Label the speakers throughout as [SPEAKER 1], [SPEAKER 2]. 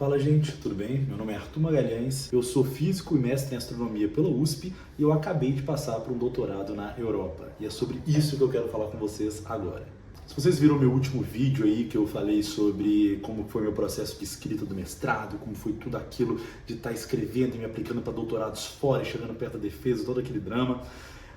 [SPEAKER 1] Fala gente, tudo bem? Meu nome é Arthur Magalhães, eu sou físico e mestre em astronomia pela USP e eu acabei de passar por um doutorado na Europa. E é sobre isso que eu quero falar com vocês agora. Se vocês viram meu último vídeo aí que eu falei sobre como foi meu processo de escrita do mestrado, como foi tudo aquilo de estar escrevendo e me aplicando para doutorados fora, chegando perto da defesa, todo aquele drama,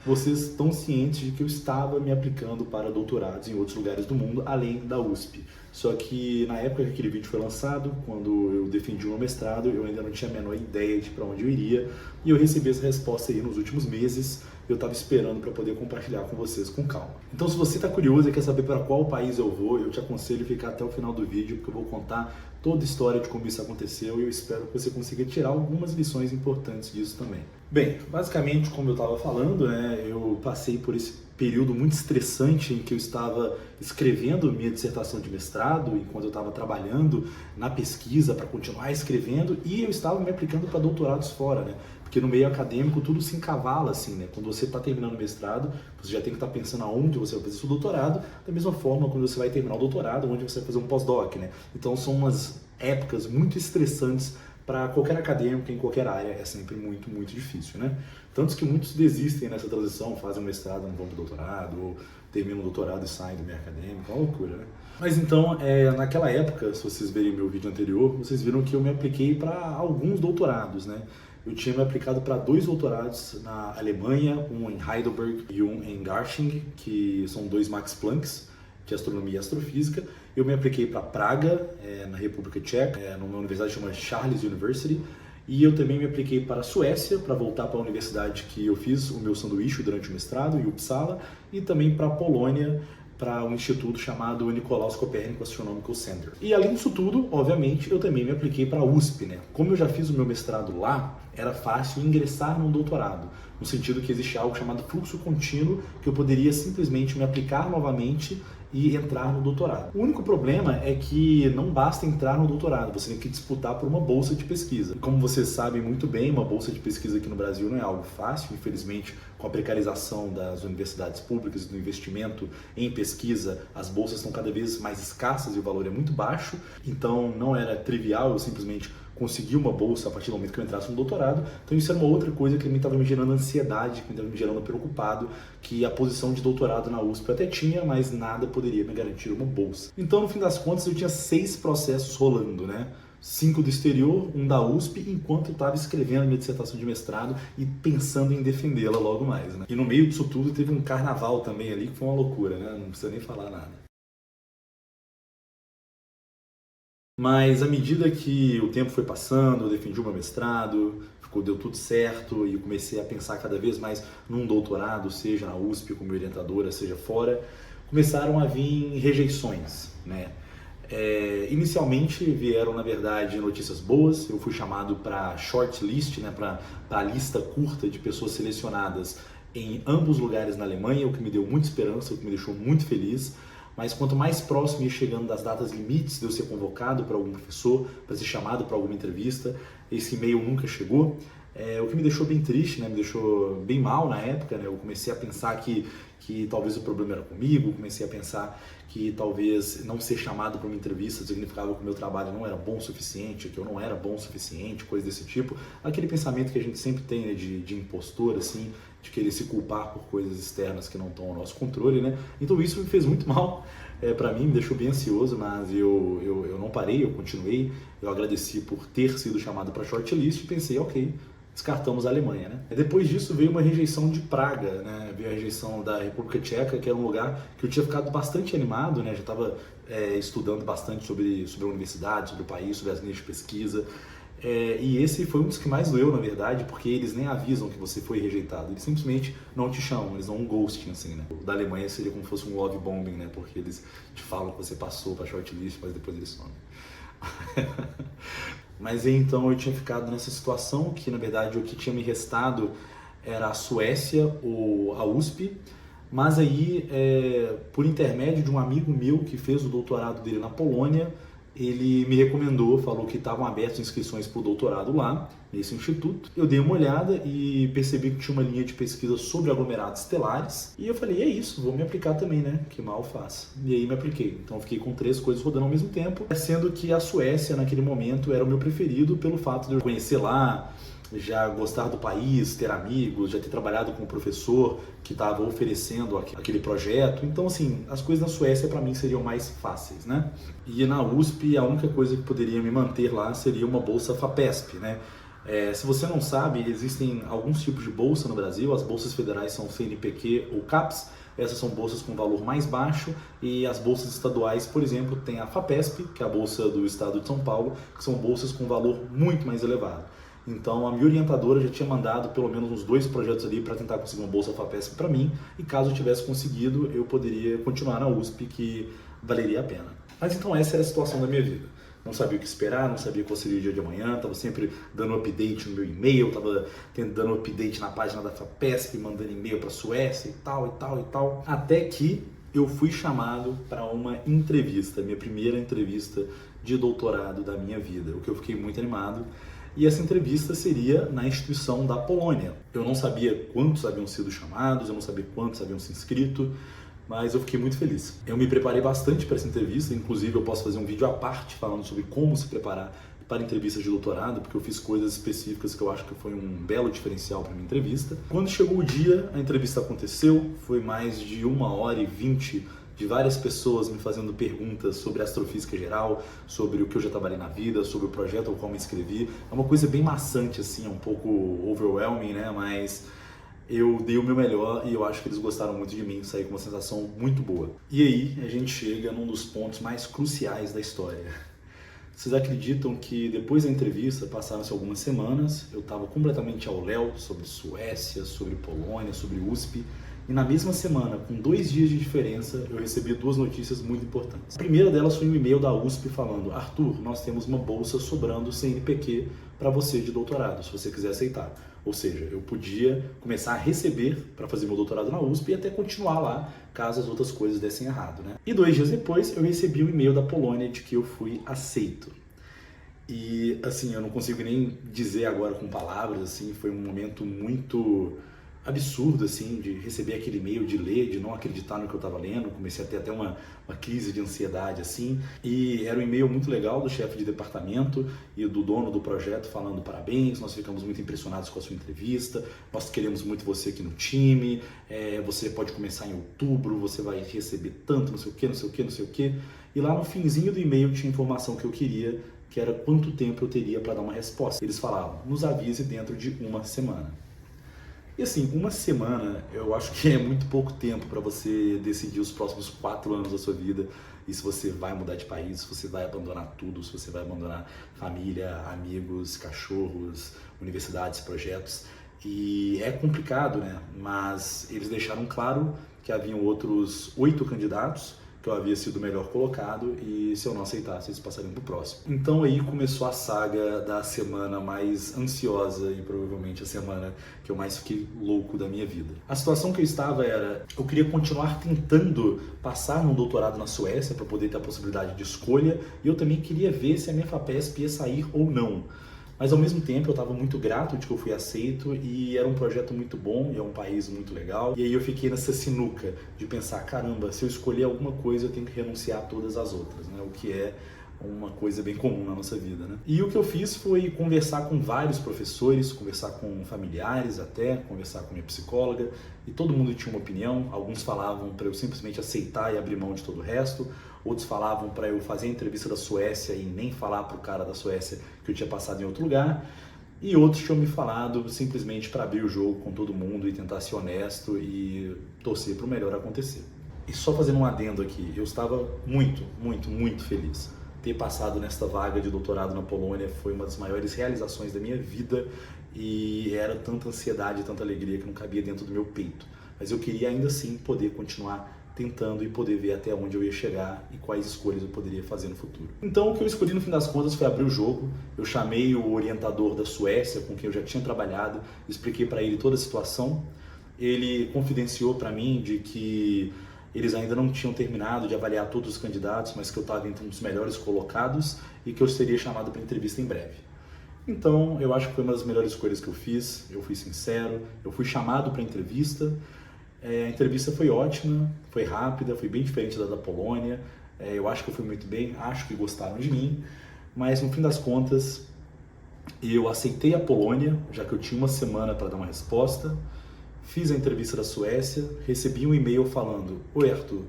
[SPEAKER 1] vocês estão cientes de que eu estava me aplicando para doutorados em outros lugares do mundo, além da USP. Só que na época que aquele vídeo foi lançado, quando eu defendi o meu mestrado, eu ainda não tinha a menor ideia de para onde eu iria, e eu recebi essa resposta aí nos últimos meses. Eu estava esperando para poder compartilhar com vocês com calma. Então, se você está curioso e quer saber para qual país eu vou, eu te aconselho a ficar até o final do vídeo, porque eu vou contar toda a história de como isso aconteceu e eu espero que você consiga tirar algumas lições importantes disso também. Bem, basicamente, como eu estava falando, eu passei por esse período muito estressante em que eu estava escrevendo minha dissertação de mestrado, enquanto eu estava trabalhando na pesquisa para continuar escrevendo, e eu estava me aplicando para doutorados fora, né? Porque no meio acadêmico tudo se encavala assim, né? Quando você está terminando o mestrado, você já tem que estar pensando aonde você vai fazer seu doutorado, da mesma forma quando você vai terminar o doutorado, onde você vai fazer um pós-doc, né? Então são umas épocas muito estressantes para qualquer acadêmico em qualquer área, é sempre muito, muito difícil, né? Tanto que muitos desistem nessa transição, fazem um mestrado, não vão para o doutorado, ou terminam o doutorado e saem do meio acadêmico, é uma loucura, né? Mas então, naquela época, se vocês verem meu vídeo anterior, vocês viram que eu me apliquei para alguns doutorados, né? Eu tinha me aplicado para 2 doutorados na Alemanha, um em Heidelberg e um em Garching, que são 2 Max Plancks de astronomia e astrofísica. Eu me apliquei para Praga, na República Tcheca, numa universidade chamada Charles University, e eu também me apliquei para a Suécia, para voltar para a universidade que eu fiz o meu sanduíche durante o mestrado, em Uppsala, e também para a Polônia, para um instituto chamado Nicolaus Copernicus Astronomical Center. E além disso tudo, obviamente, eu também me apliquei para a USP, né? Como eu já fiz o meu mestrado lá, era fácil ingressar num doutorado, no sentido que existe algo chamado fluxo contínuo, que eu poderia simplesmente me aplicar novamente e entrar no doutorado. O único problema é que não basta entrar no doutorado, você tem que disputar por uma bolsa de pesquisa. Como vocês sabem muito bem, uma bolsa de pesquisa aqui no Brasil não é algo fácil, infelizmente, com a precarização das universidades públicas e do investimento em pesquisa, as bolsas estão cada vez mais escassas e o valor é muito baixo, então não era trivial eu simplesmente conseguir uma bolsa a partir do momento que eu entrasse no doutorado. Então isso era uma outra coisa que estava me gerando ansiedade, que estava me gerando preocupado, que a posição de doutorado na USP eu até tinha, mas nada poderia me garantir uma bolsa. Então, no fim das contas, eu tinha 6 processos rolando, né? 5 do exterior, um da USP, enquanto eu estava escrevendo minha dissertação de mestrado e pensando em defendê-la logo mais, né? E no meio disso tudo teve um carnaval também ali, que foi uma loucura, né? Não precisa nem falar nada. Mas à medida que o tempo foi passando, eu defendi o meu mestrado, deu tudo certo e eu comecei a pensar cada vez mais num doutorado, seja na USP como orientadora, seja fora, começaram a vir rejeições, né? Inicialmente vieram, na verdade, notícias boas. Eu fui chamado para shortlist, né, para a lista curta de pessoas selecionadas em ambos lugares na Alemanha, o que me deu muita esperança, o que me deixou muito feliz. Mas quanto mais próximo ia chegando das datas limites de eu ser convocado para algum professor, para ser chamado para alguma entrevista, esse e-mail nunca chegou. O que me deixou bem triste, né? Me deixou bem mal na época, né? Eu comecei a pensar que talvez o problema era comigo, comecei a pensar que talvez não ser chamado para uma entrevista significava que o meu trabalho não era bom o suficiente, que eu não era bom o suficiente, coisa desse tipo. Aquele pensamento que a gente sempre tem, né, de impostor, assim, de querer se culpar por coisas externas que não estão ao nosso controle, né? Então isso me fez muito mal para mim, me deixou bem ansioso, mas eu não parei, eu continuei, eu agradeci por ter sido chamado para shortlist e pensei, ok, descartamos a Alemanha, né? Depois disso veio uma rejeição de Praga, né? Veio a rejeição da República Tcheca, que era um lugar que eu tinha ficado bastante animado, né? Já estava estudando bastante sobre a universidade, sobre o país, sobre as linhas de pesquisa. E esse foi um dos que mais doeu, na verdade, porque eles nem avisam que você foi rejeitado, eles simplesmente não te chamam, eles dão um ghosting, assim, né? O da Alemanha seria como se fosse um love bombing, né? Porque eles te falam que você passou para shortlist, mas depois eles somem. Mas então eu tinha ficado nessa situação que, na verdade, o que tinha me restado era a Suécia ou a USP, mas aí, por intermédio de um amigo meu que fez o doutorado dele na Polônia, ele me recomendou, falou que estavam abertas inscrições para o doutorado lá, nesse instituto. Eu dei uma olhada e percebi que tinha uma linha de pesquisa sobre aglomerados estelares. E eu falei, é isso, vou me aplicar também, né? Que mal faz. E aí me apliquei. Então eu fiquei com 3 coisas rodando ao mesmo tempo, sendo que a Suécia, naquele momento, era o meu preferido pelo fato de eu conhecer lá, já gostar do país, ter amigos, já ter trabalhado com um professor que estava oferecendo aquele projeto. Então, assim, as coisas na Suécia para mim seriam mais fáceis, né? E na USP, a única coisa que poderia me manter lá seria uma bolsa FAPESP, né? Se você não sabe, existem alguns tipos de bolsa no Brasil. As bolsas federais são CNPq ou CAPES. Essas são bolsas com valor mais baixo, e as bolsas estaduais, por exemplo, tem a FAPESP, que é a bolsa do estado de São Paulo, que são bolsas com valor muito mais elevado. Então a minha orientadora já tinha mandado pelo menos uns 2 projetos ali para tentar conseguir uma bolsa FAPESP para mim, e caso eu tivesse conseguido, eu poderia continuar na USP, que valeria a pena. Mas então essa era a situação da minha vida. Não sabia o que esperar, não sabia qual seria o dia de amanhã, estava sempre dando update no meu e-mail, estava dando update na página da FAPESP, mandando e-mail para a Suécia e tal, e tal, e tal. Até que eu fui chamado para uma entrevista, minha primeira entrevista de doutorado da minha vida, o que eu fiquei muito animado. E essa entrevista seria na instituição da Polônia. Eu não sabia quantos haviam sido chamados, eu não sabia quantos haviam se inscrito, mas eu fiquei muito feliz. Eu me preparei bastante para essa entrevista, inclusive eu posso fazer um vídeo à parte falando sobre como se preparar para entrevistas de doutorado, porque eu fiz coisas específicas que eu acho que foi um belo diferencial para minha entrevista. Quando chegou o dia, a entrevista aconteceu, foi mais de 1h20 de várias pessoas me fazendo perguntas sobre astrofísica geral, sobre o que eu já trabalhei na vida, sobre o projeto ao qual me inscrevi. É uma coisa bem maçante, assim, é um pouco overwhelming, né? Mas eu dei o meu melhor e eu acho que eles gostaram muito de mim, saí com uma sensação muito boa. E aí a gente chega num dos pontos mais cruciais da história. Vocês acreditam que depois da entrevista, passaram-se algumas semanas, eu estava completamente ao léu sobre Suécia, sobre Polônia, sobre USP, e na mesma semana, com 2 dias de diferença, eu recebi 2 notícias muito importantes. A primeira delas foi um e-mail da USP falando: Arthur, nós temos uma bolsa sobrando CNPq para você de doutorado, se você quiser aceitar. Ou seja, eu podia começar a receber para fazer meu doutorado na USP e até continuar lá, caso as outras coisas dessem errado, né? E 2 dias depois, eu recebi um e-mail da Polônia de que eu fui aceito. E, assim, eu não consigo nem dizer agora com palavras, assim, foi um momento muito absurdo, assim, de receber aquele e-mail, de ler, de não acreditar no que eu estava lendo. Comecei a ter até uma crise de ansiedade, assim. E era um e-mail muito legal do chefe de departamento e do dono do projeto falando: parabéns, nós ficamos muito impressionados com a sua entrevista, nós queremos muito você aqui no time, você pode começar em outubro, você vai receber tanto, não sei o que, não sei o que, não sei o que. E lá no finzinho do e-mail tinha a informação que eu queria, que era quanto tempo eu teria para dar uma resposta. Eles falavam: nos avise dentro de 1 semana. E assim, 1 semana eu acho que é muito pouco tempo para você decidir os próximos 4 anos da sua vida, e se você vai mudar de país, se você vai abandonar tudo, se você vai abandonar família, amigos, cachorros, universidades, projetos. E é complicado, né? Mas eles deixaram claro que haviam outros 8 candidatos, que eu havia sido o melhor colocado, e se eu não aceitasse, eles passariam para o próximo. Então aí começou a saga da semana mais ansiosa e provavelmente a semana que eu mais fiquei louco da minha vida. A situação que eu estava era: eu queria continuar tentando passar num doutorado na Suécia para poder ter a possibilidade de escolha, e eu também queria ver se a minha FAPESP ia sair ou não. Mas ao mesmo tempo eu estava muito grato de que eu fui aceito, e era um projeto muito bom e é um país muito legal. E aí eu fiquei nessa sinuca de pensar: caramba, se eu escolher alguma coisa eu tenho que renunciar a todas as outras, né? O que é uma coisa bem comum na nossa vida, né? E o que eu fiz foi conversar com vários professores, conversar com familiares até, conversar com minha psicóloga, e todo mundo tinha uma opinião. Alguns falavam para eu simplesmente aceitar e abrir mão de todo o resto, outros falavam para eu fazer a entrevista da Suécia e nem falar pro cara da Suécia que eu tinha passado em outro lugar, e outros tinham me falado simplesmente para abrir o jogo com todo mundo e tentar ser honesto e torcer para o melhor acontecer. E só fazendo um adendo aqui, eu estava muito, muito, muito feliz. Ter passado nesta vaga de doutorado na Polônia foi uma das maiores realizações da minha vida, e era tanta ansiedade e tanta alegria que não cabia dentro do meu peito. Mas eu queria ainda assim poder continuar tentando e poder ver até onde eu ia chegar e quais escolhas eu poderia fazer no futuro. Então o que eu escolhi no fim das contas foi abrir o jogo. Eu chamei o orientador da Suécia, com quem eu já tinha trabalhado, expliquei para ele toda a situação. Ele confidenciou para mim de que eles ainda não tinham terminado de avaliar todos os candidatos, mas que eu estava entre um dos melhores colocados e que eu seria chamado para entrevista em breve. Então, eu acho que foi uma das melhores escolhas que eu fiz, eu fui sincero, eu fui chamado para entrevista. A entrevista foi ótima, foi rápida, foi bem diferente da Polônia. Eu acho que eu fui muito bem, acho que gostaram de mim, mas no fim das contas, eu aceitei a Polônia, já que eu tinha uma semana para dar uma resposta. Fiz a entrevista da Suécia, recebi um e-mail falando: Oi Arthur,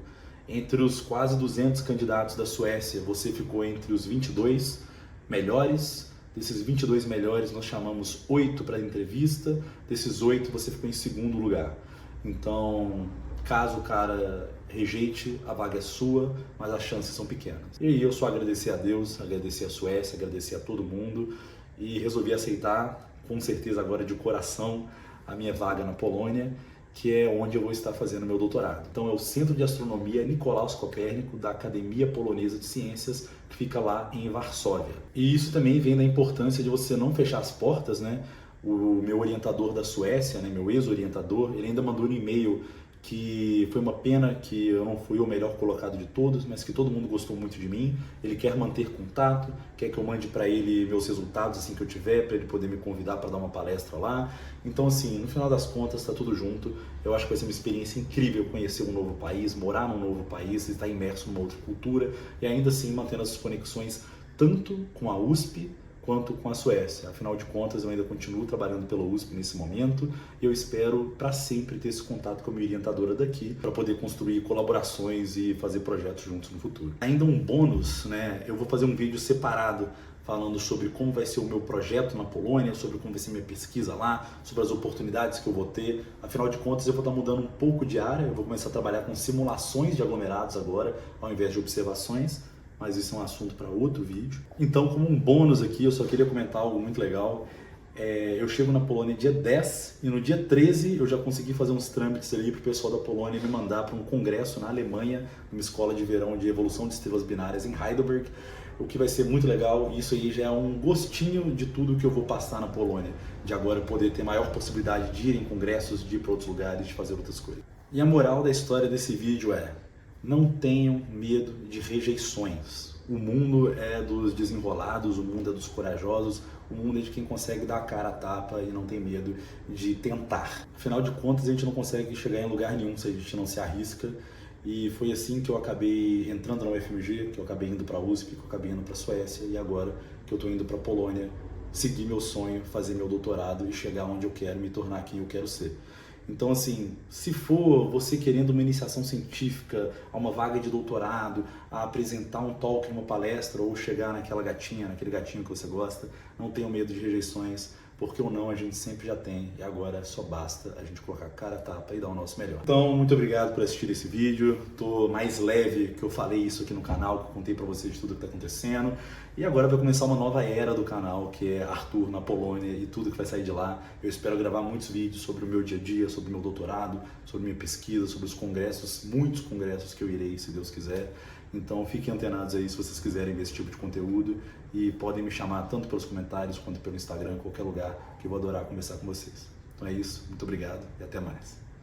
[SPEAKER 1] entre os quase 200 candidatos da Suécia, você ficou entre os 22 melhores. Desses 22 melhores, nós chamamos 8 para a entrevista. Desses 8, você ficou em segundo lugar. Então, caso o cara rejeite, a vaga é sua, mas as chances são pequenas. E aí eu só agradecer a Deus, agradecer a Suécia, agradecer a todo mundo e resolvi aceitar, com certeza agora de coração, a minha vaga na Polônia, que é onde eu vou estar fazendo meu doutorado. Então é o Centro de Astronomia Nicolaus Copérnico da Academia Polonesa de Ciências, que fica lá em Varsóvia. E isso também vem da importância de você não fechar as portas, né? O meu orientador da Suécia, né, meu ex-orientador, ele ainda mandou um e-mail que foi uma pena que eu não fui o melhor colocado de todos, mas que todo mundo gostou muito de mim. Ele quer manter contato, quer que eu mande para ele meus resultados assim que eu tiver, para ele poder me convidar para dar uma palestra lá. Então, assim, no final das contas, está tudo junto. Eu acho que vai ser uma experiência incrível conhecer um novo país, morar num novo país, estar imerso numa outra cultura e ainda assim mantendo as conexões tanto com a USP quanto com a Suécia. Afinal de contas, eu ainda continuo trabalhando pela USP nesse momento e eu espero para sempre ter esse contato com a minha orientadora daqui para poder construir colaborações e fazer projetos juntos no futuro. Ainda um bônus, né? Eu vou fazer um vídeo separado falando sobre como vai ser o meu projeto na Polônia, sobre como vai ser minha pesquisa lá, sobre as oportunidades que eu vou ter. Afinal de contas, eu vou estar mudando um pouco de área, eu vou começar a trabalhar com simulações de aglomerados agora, ao invés de observações. Mas isso é um assunto para outro vídeo. Então, como um bônus aqui, eu só queria comentar algo muito legal. Eu chego na Polônia dia 10 e no dia 13 eu já consegui fazer uns trâmites ali para o pessoal da Polônia me mandar para um congresso na Alemanha, numa escola de verão de evolução de estrelas binárias em Heidelberg, o que vai ser muito legal. Isso aí já é um gostinho de tudo que eu vou passar na Polônia, de agora poder ter maior possibilidade de ir em congressos, de ir para outros lugares, de fazer outras coisas. E a moral da história desse vídeo é: não tenham medo de rejeições. O mundo é dos desenrolados, o mundo é dos corajosos, o mundo é de quem consegue dar a cara a tapa e não tem medo de tentar. Afinal de contas, a gente não consegue chegar em lugar nenhum se a gente não se arrisca. E foi assim que eu acabei entrando na UFMG, que eu acabei indo para a USP, que eu acabei indo para a Suécia e agora que eu estou indo para a Polônia, seguir meu sonho, fazer meu doutorado e chegar onde eu quero, me tornar quem eu quero ser. Então, assim, se for você querendo uma iniciação científica, a uma vaga de doutorado, a apresentar um talk, uma palestra ou chegar naquela gatinha, naquele gatinho que você gosta, não tenha medo de rejeições, porque o não a gente sempre já tem e agora só basta a gente colocar a cara a tapa e dar o nosso melhor. Então, muito obrigado por assistir esse vídeo. Tô mais leve que eu falei isso aqui no canal, que eu contei pra vocês de tudo que tá acontecendo. E agora vai começar uma nova era do canal, que é Arthur na Polônia e tudo que vai sair de lá. Eu espero gravar muitos vídeos sobre o meu dia a dia, sobre o meu doutorado, sobre minha pesquisa, sobre os congressos, muitos congressos que eu irei, se Deus quiser. Então fiquem antenados aí se vocês quiserem ver esse tipo de conteúdo e podem me chamar tanto pelos comentários quanto pelo Instagram, em qualquer lugar, que eu vou adorar conversar com vocês. Então é isso, muito obrigado e até mais.